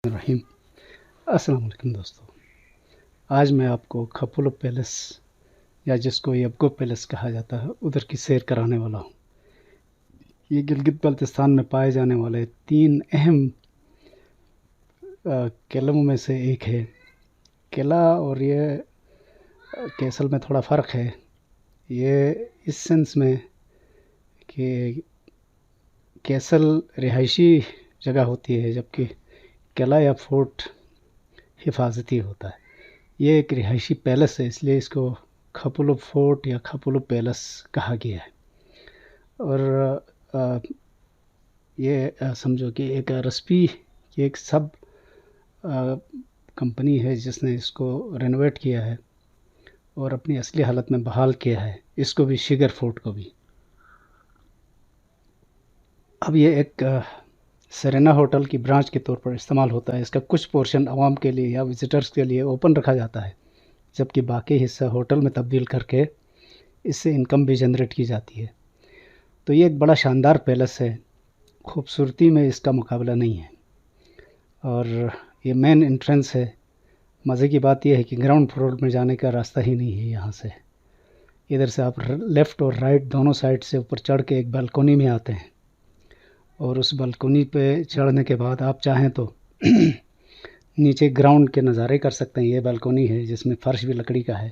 الرحیم السلام علیکم دوستو، آج میں آپ کو کھپولو پیلس یا جس کو یبگو پیلس کہا جاتا ہے ادھر کی سیر کرانے والا ہوں۔ یہ گلگت بلتستان میں پائے جانے والے 3 اہم قلعوں میں سے ایک ہے۔ قلعہ اور یہ کیسل میں تھوڑا فرق ہے، یہ اس سینس میں کہ کیسل رہائشی جگہ ہوتی ہے جبکہ قلعہ یا فورٹ حفاظتی ہوتا ہے۔ یہ ایک رہائشی پیلس ہے، اس لیے اس کو کھپولو فورٹ یا کھپولو پیلس کہا گیا ہے۔ اور یہ سمجھو کہ ایک رسپی کی ایک سب کمپنی ہے جس نے اس کو رینوویٹ کیا ہے اور اپنی اصلی حالت میں بحال کیا ہے، اس کو بھی شگر فورٹ کو بھی۔ اب یہ ایک سرینا ہوٹل کی برانچ کے طور پر استعمال ہوتا ہے۔ اس کا کچھ پورشن عوام کے لیے یا وزٹرز کے لیے اوپن رکھا جاتا ہے، جبکہ باقی حصہ ہوٹل میں تبدیل کر کے اس سے انکم بھی جنریٹ کی جاتی ہے۔ تو یہ ایک بڑا شاندار پیلس ہے، خوبصورتی میں اس کا مقابلہ نہیں ہے، اور یہ مین انٹرنس ہے۔ مزے کی بات یہ ہے کہ گراؤنڈ فلور میں جانے کا راستہ ہی نہیں ہے یہاں سے۔ ادھر سے آپ لیفٹ اور رائٹ دونوں سائڈ سے اوپر چڑھ کے ایک بالکونی میں آتے ہیں، اور اس بالکونی پہ چڑھنے کے بعد آپ چاہیں تو نیچے گراؤنڈ کے نظارے کر سکتے ہیں۔ یہ بالکونی ہے جس میں فرش بھی لکڑی کا ہے،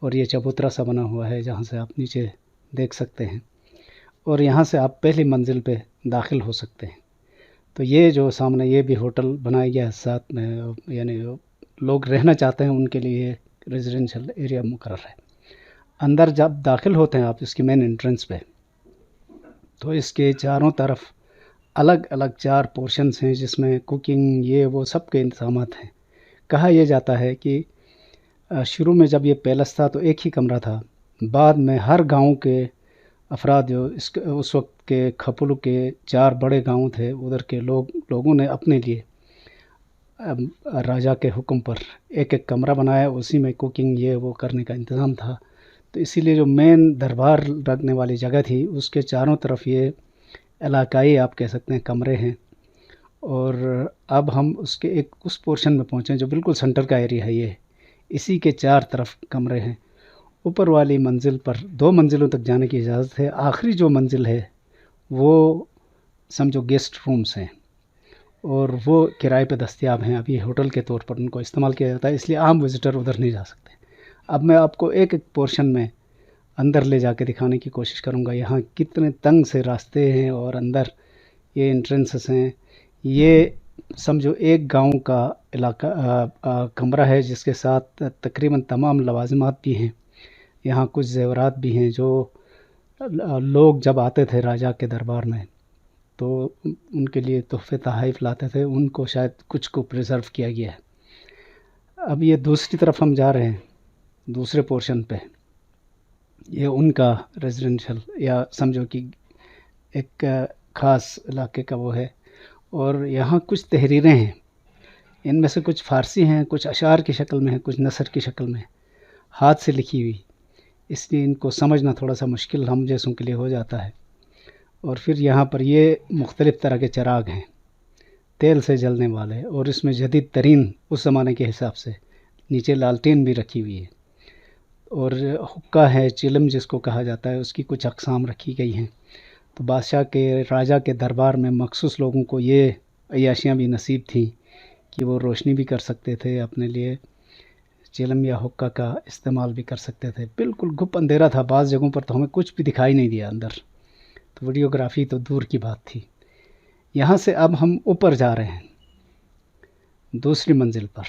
اور یہ چبوترا سا بنا ہوا ہے جہاں سے آپ نیچے دیکھ سکتے ہیں، اور یہاں سے آپ پہلی منزل پہ داخل ہو سکتے ہیں۔ تو یہ جو سامنے یہ بھی ہوٹل بنایا گیا ہے ساتھ میں، یعنی لوگ رہنا چاہتے ہیں ان کے لیے ریزیڈینشل ایریا مقرر ہے۔ اندر جب داخل ہوتے ہیں آپ اس کی مین انٹرنس پہ، تو اس کے چاروں طرف الگ الگ 4 پورشنز ہیں جس میں کوکنگ یہ وہ سب کے انتظامات ہیں۔ کہا یہ جاتا ہے کہ شروع میں جب یہ پیلس تھا تو ایک ہی کمرہ تھا، بعد میں ہر گاؤں کے افراد جو اس وقت کے کھپولو کے 4 بڑے گاؤں تھے، ادھر کے لوگوں نے اپنے لیے راجا کے حکم پر ایک ایک کمرہ بنایا، اسی میں کوکنگ یہ وہ کرنے کا انتظام تھا۔ تو اسی لیے جو مین دربار رکھنے والی جگہ تھی اس کے چاروں طرف یہ علاقائی آپ کہہ سکتے ہیں کمرے ہیں۔ اور اب ہم اس پورشن میں پہنچے جو بالکل سنٹر کا ایریا ہے، یہ اسی کے 4 طرف کمرے ہیں۔ اوپر والی منزل پر 2 منزلوں تک جانے کی اجازت ہے، آخری جو منزل ہے وہ سمجھو گیسٹ رومز ہیں، اور وہ کرائے پہ دستیاب ہیں۔ ابھی ہوٹل کے طور پر ان کو استعمال کیا جاتا ہے، اس لیے عام وزٹر ادھر نہیں جا سکتے۔ اب میں آپ کو ایک ایک پورشن میں اندر لے جا کے دکھانے کی کوشش کروں گا، یہاں کتنے تنگ سے راستے ہیں اور اندر یہ انٹرنسز ہیں۔ یہ سمجھو ایک گاؤں کا علاقہ کمرہ ہے جس کے ساتھ تقریباً تمام لوازمات بھی ہیں۔ یہاں کچھ زیورات بھی ہیں جو لوگ جب آتے تھے راجا کے دربار میں تو ان کے لیے تحفے تحائف لاتے تھے، ان کو شاید کچھ کو پریزرو کیا گیا ہے۔ اب یہ دوسری طرف ہم جا رہے ہیں، دوسرے پورشن پہ، یہ ان کا ریزیڈینشل یا سمجھو کہ ایک خاص علاقے کا وہ ہے۔ اور یہاں کچھ تحریریں ہیں، ان میں سے کچھ فارسی ہیں، کچھ اشعار کی شکل میں ہیں، کچھ نثر کی شکل میں، ہاتھ سے لکھی ہوئی، اس لیے ان کو سمجھنا تھوڑا سا مشکل ہم جیسوں کے لیے ہو جاتا ہے۔ اور پھر یہاں پر یہ مختلف طرح کے چراغ ہیں تیل سے جلنے والے، اور اس میں جدید ترین اس زمانے کے حساب سے نیچے لالٹین بھی رکھی ہوئی ہے، اور حقہ ہے، چلم جس کو کہا جاتا ہے، اس کی کچھ اقسام رکھی گئی ہیں۔ تو بادشاہ کے راجا کے دربار میں مخصوص لوگوں کو یہ عیاشیاں بھی نصیب تھیں کہ وہ روشنی بھی کر سکتے تھے، اپنے لیے چلم یا حقہ کا استعمال بھی کر سکتے تھے۔ بالکل گھپ اندھیرا تھا، بعض جگہوں پر تو ہمیں کچھ بھی دکھائی نہیں دیا اندر، تو ویڈیوگرافی تو دور کی بات تھی۔ یہاں سے اب ہم اوپر جا رہے ہیں دوسری منزل پر،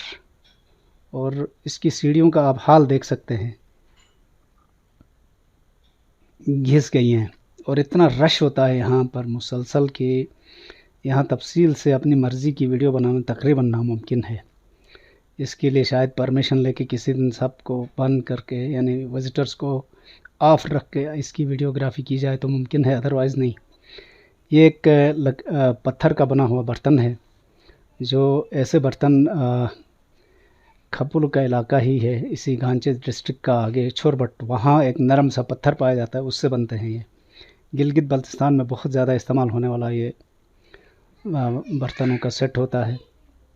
اور اس کی سیڑھیوں کا آپ حال دیکھ سکتے ہیں، گھس گئی ہیں، اور اتنا رش ہوتا ہے یہاں پر مسلسل کہ یہاں تفصیل سے اپنی مرضی کی ویڈیو بنانا تقریباً ناممکن ہے۔ اس کے لیے شاید پرمیشن لے کے کسی دن سب کو بند کر کے، یعنی وزٹرز کو آف رکھ کے اس کی ویڈیوگرافی کی جائے تو ممکن ہے، ادروائز نہیں۔ یہ ایک پتھر کا بنا ہوا برتن ہے، جو ایسے برتن کھپولو کا علاقہ ہی ہے، اسی گانچے ڈسٹرکٹ کا آگے چھوربٹ، وہاں ایک نرم سا پتھر پایا جاتا ہے، اس سے بنتے ہیں۔ یہ گلگت بلتستان میں بہت زیادہ استعمال ہونے والا یہ برتنوں کا سیٹ ہوتا ہے۔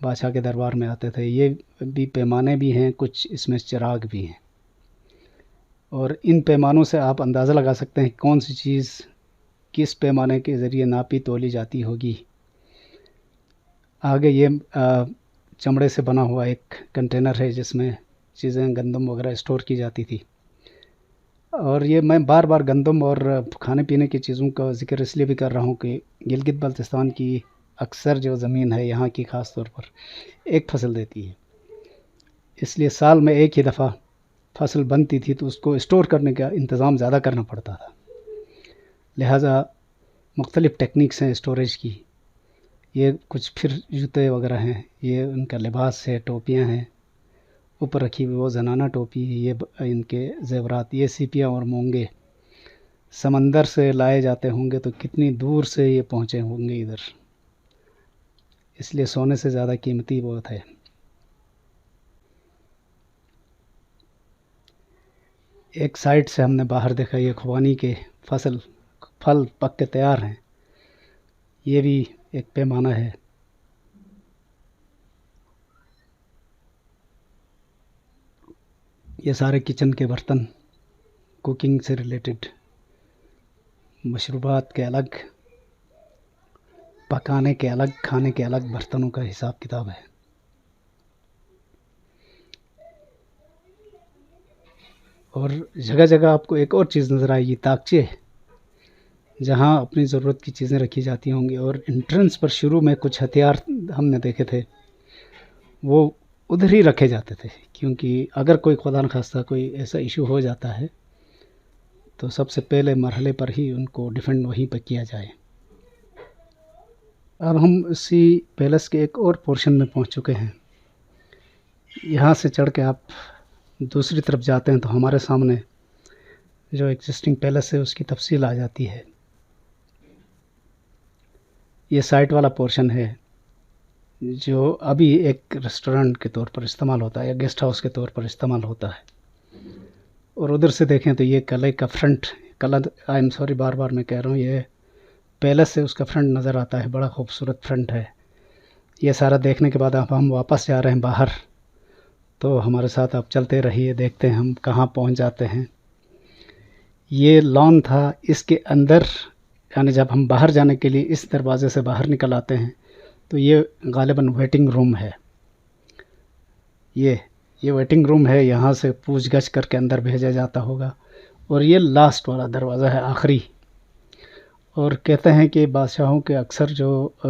بادشاہ کے دربار میں آتے تھے۔ یہ بھی پیمانے بھی ہیں، کچھ اس میں چراغ بھی ہیں، اور ان پیمانوں سے آپ اندازہ لگا سکتے ہیں کون سی چیز کس پیمانے کے ذریعے ناپی تولی جاتی ہوگی۔ آگے یہ چمڑے سے بنا ہوا ایک کنٹینر ہے جس میں چیزیں گندم وغیرہ اسٹور کی جاتی تھی، اور یہ میں بار بار گندم اور کھانے پینے کی چیزوں کا ذکر اس لیے بھی کر رہا ہوں کہ گلگت بلتستان کی اکثر جو زمین ہے یہاں کی خاص طور پر ایک فصل دیتی ہے، اس لیے سال میں ایک ہی دفعہ فصل بنتی تھی، تو اس کو اسٹور کرنے کا انتظام زیادہ کرنا پڑتا تھا، لہٰذا مختلف ٹیکنیکس ہیں اسٹوریج کی۔ یہ کچھ پھر جوتے وغیرہ ہیں، یہ ان کا لباس ہے، ٹوپیاں ہیں اوپر رکھی ہوئی، وہ زنانہ ٹوپی، یہ ان کے زیورات، یہ سیپیاں اور مونگے سمندر سے لائے جاتے ہوں گے تو کتنی دور سے یہ پہنچے ہوں گے ادھر، اس لیے سونے سے زیادہ قیمتی بہت ہے۔ ایک سائڈ سے ہم نے باہر دیکھا، یہ خوبانی کے پھل پک کے تیار ہیں، یہ بھی ایک پیمانہ ہے۔ یہ سارے کچن کے برتن، کوکنگ سے ریلیٹڈ مشروبات کے الگ، پکانے کے الگ، کھانے کے الگ برتنوں کا حساب کتاب ہے۔ اور جگہ جگہ آپ کو ایک اور چیز نظر آئے گی، طاقچے، جہاں اپنی ضرورت کی چیزیں رکھی جاتی ہوں گی، اور انٹرنس پر شروع میں کچھ ہتھیار ہم نے دیکھے تھے، وہ ادھر ہی رکھے جاتے تھے، کیونکہ اگر کوئی خدا نخواستہ کوئی ایسا ایشو ہو جاتا ہے تو سب سے پہلے مرحلے پر ہی ان کو ڈیفینڈ وہیں پہ کیا جائے۔ اب ہم اسی پیلس کے ایک اور پورشن میں پہنچ چکے ہیں، یہاں سے چڑھ کے آپ دوسری طرف جاتے ہیں تو ہمارے سامنے جو ایگزسٹنگ پیلس ہے اس کی تفصیل آ جاتی ہے۔ یہ سائٹ والا پورشن ہے جو ابھی ایک ریسٹورنٹ کے طور پر استعمال ہوتا ہے یا گیسٹ ہاؤس کے طور پر استعمال ہوتا ہے، اور ادھر سے دیکھیں تو یہ قلعے کا فرنٹ، بار بار میں کہہ رہا ہوں، یہ پیلس سے اس کا فرنٹ نظر آتا ہے، بڑا خوبصورت فرنٹ ہے۔ یہ سارا دیکھنے کے بعد اب ہم واپس جا رہے ہیں باہر، تو ہمارے ساتھ آپ چلتے رہیے، دیکھتے ہیں ہم کہاں پہنچ جاتے ہیں۔ یہ لان تھا، اس کے اندر یعنی جب ہم باہر جانے کے لیے اس دروازے سے باہر نکل آتے ہیں تو یہ غالباً ویٹنگ روم ہے، یہ ویٹنگ روم ہے، یہاں سے پوچھ گچھ کر کے اندر بھیجا جاتا ہوگا، اور یہ لاسٹ والا دروازہ ہے، آخری۔ اور کہتے ہیں کہ بادشاہوں کے اکثر جو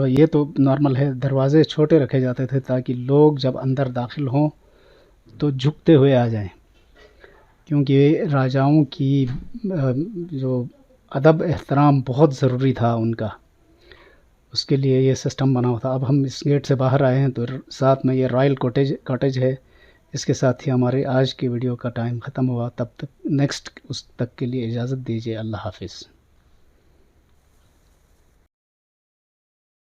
یہ تو نارمل ہے، دروازے چھوٹے رکھے جاتے تھے تاکہ لوگ جب اندر داخل ہوں تو جھکتے ہوئے آ جائیں، کیونکہ راجاؤں کی جو ادب احترام بہت ضروری تھا ان کا، اس کے لیے یہ سسٹم بنا ہوا تھا۔ اب ہم اس گیٹ سے باہر آئے ہیں تو ساتھ میں یہ رائل کاٹیج ہے، اس کے ساتھ ہی ہماری آج کی ویڈیو کا ٹائم ختم ہوا۔ تب تک نیکسٹ اس تک کے لیے اجازت دیجیے، اللہ حافظ۔